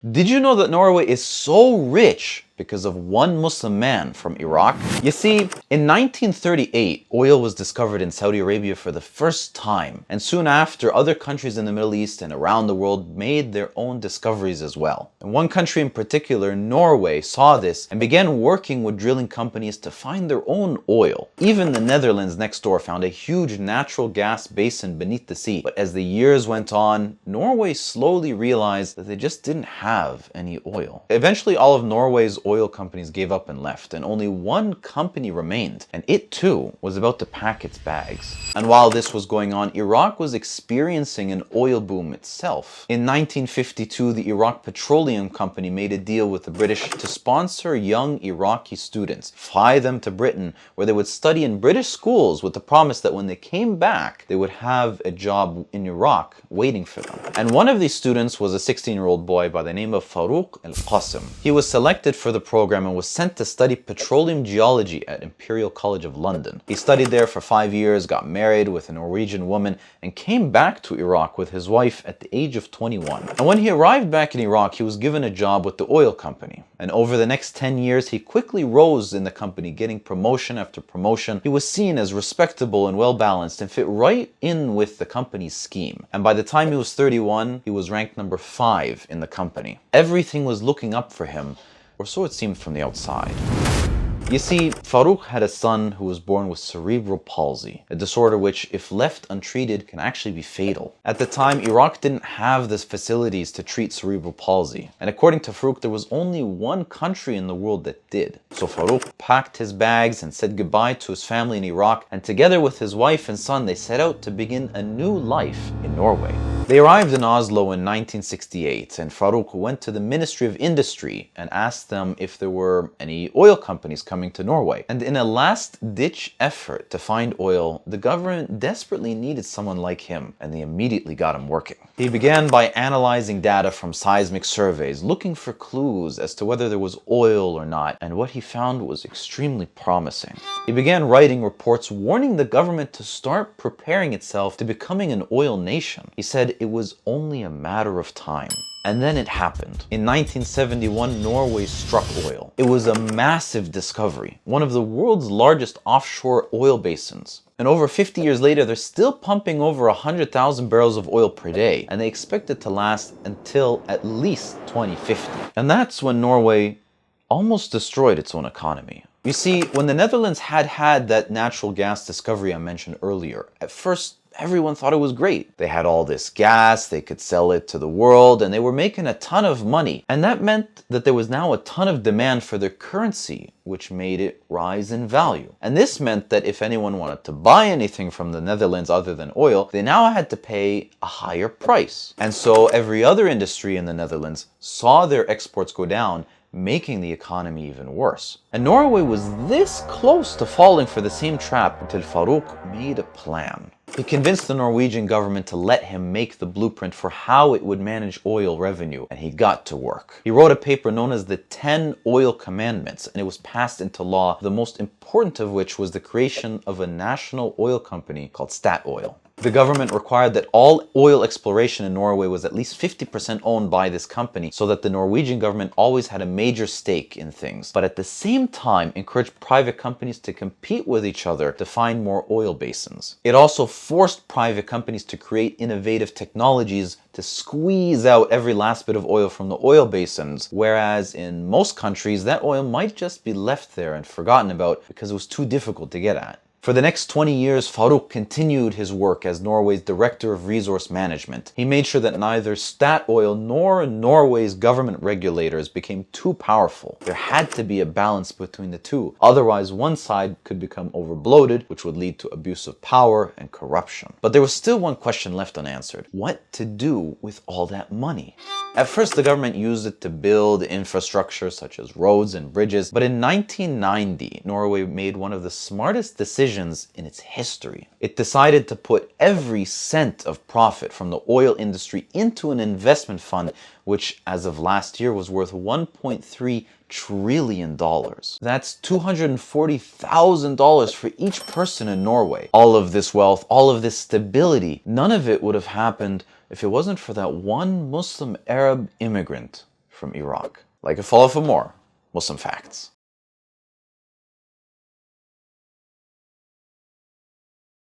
Did you know that Norway is so rich because of one Muslim man from Iraq? You see, in 1938, oil was discovered in Saudi Arabia for the first time, and soon after, other countries in the Middle East and around the world made their own discoveries as well. And one country in particular, Norway, saw this and began working with drilling companies to find their own oil. Even the Netherlands next door found a huge natural gas basin beneath the sea. But as the years went on, Norway slowly realized that they just didn't have any oil. Eventually, all of Norway's oil companies gave up and left, and only one company remained, and it too was about to pack its bags. And while this was going on, Iraq was experiencing an oil boom itself. In 1952, the Iraq Petroleum Company made a deal with the British to sponsor young Iraqi students, fly them to Britain, where they would study in British schools with the promise that when they came back, they would have a job in Iraq waiting for them. And one of these students was a 16-year-old boy by the name of Farook Al-Qasim. He was selected for the program and was sent to study petroleum geology at Imperial College of London. He studied there for 5 years, got married with a Norwegian woman, and came back to Iraq with his wife at the age of 21. And when he arrived back in Iraq, he was given a job with the oil company. And over the next 10 years, he quickly rose in the company, getting promotion after promotion. He was seen as respectable and well-balanced and fit right in with the company's scheme. And by the time he was 31, he was ranked number 5 in the company. Everything was looking up for him, or so it seemed from the outside. You see, Farouk had a son who was born with cerebral palsy, a disorder which, if left untreated, can actually be fatal. At the time, Iraq didn't have the facilities to treat cerebral palsy, and according to Farouk, there was only one country in the world that did. So Farouk packed his bags and said goodbye to his family in Iraq, and together with his wife and son, they set out to begin a new life in Norway. They arrived in Oslo in 1968, and Farouk went to the Ministry of Industry and asked them if there were any oil companies coming to Norway. And in a last-ditch effort to find oil, the government desperately needed someone like him, and they immediately got him working. He began by analyzing data from seismic surveys, looking for clues as to whether there was oil or not, and what he found was extremely promising. He began writing reports warning the government to start preparing itself to becoming an oil nation. He said it was only a matter of time. And then it happened. In 1971, Norway struck oil. It was a massive discovery, one of the world's largest offshore oil basins. And over 50 years later, they're still pumping over 100,000 barrels of oil per day, and they expect it to last until at least 2050. And that's when Norway almost destroyed its own economy. You see, when the Netherlands had that natural gas discovery I mentioned earlier, at first, everyone thought it was great. They had all this gas, they could sell it to the world, and they were making a ton of money. And that meant that there was now a ton of demand for their currency, which made it rise in value. And this meant that if anyone wanted to buy anything from the Netherlands other than oil, they now had to pay a higher price. And so every other industry in the Netherlands saw their exports go down, making the economy even worse. And Norway was this close to falling for the same trap until Farouk made a plan. He convinced the Norwegian government to let him make the blueprint for how it would manage oil revenue, and he got to work. He wrote a paper known as the 10 Oil Commandments, and it was passed into law, the most important of which was the creation of a national oil company called Statoil. The government required that all oil exploration in Norway was at least 50% owned by this company, so that the Norwegian government always had a major stake in things, but at the same time encouraged private companies to compete with each other to find more oil basins. It also forced private companies to create innovative technologies to squeeze out every last bit of oil from the oil basins, whereas in most countries that oil might just be left there and forgotten about because it was too difficult to get at. For the next 20 years, Farouk continued his work as Norway's Director of Resource Management. He made sure that neither Statoil nor Norway's government regulators became too powerful. There had to be a balance between the two, otherwise one side could become overbloated, which would lead to abuse of power and corruption. But there was still one question left unanswered. What to do with all that money? At first, the government used it to build infrastructure such as roads and bridges, but in 1990, Norway made one of the smartest decisions in its history. It decided to put every cent of profit from the oil industry into an investment fund, which as of last year was worth $1.3 trillion. That's $240,000 for each person in Norway. All of this wealth, all of this stability, none of it would have happened if it wasn't for that one Muslim Arab immigrant from Iraq. Like and follow for more Muslim facts.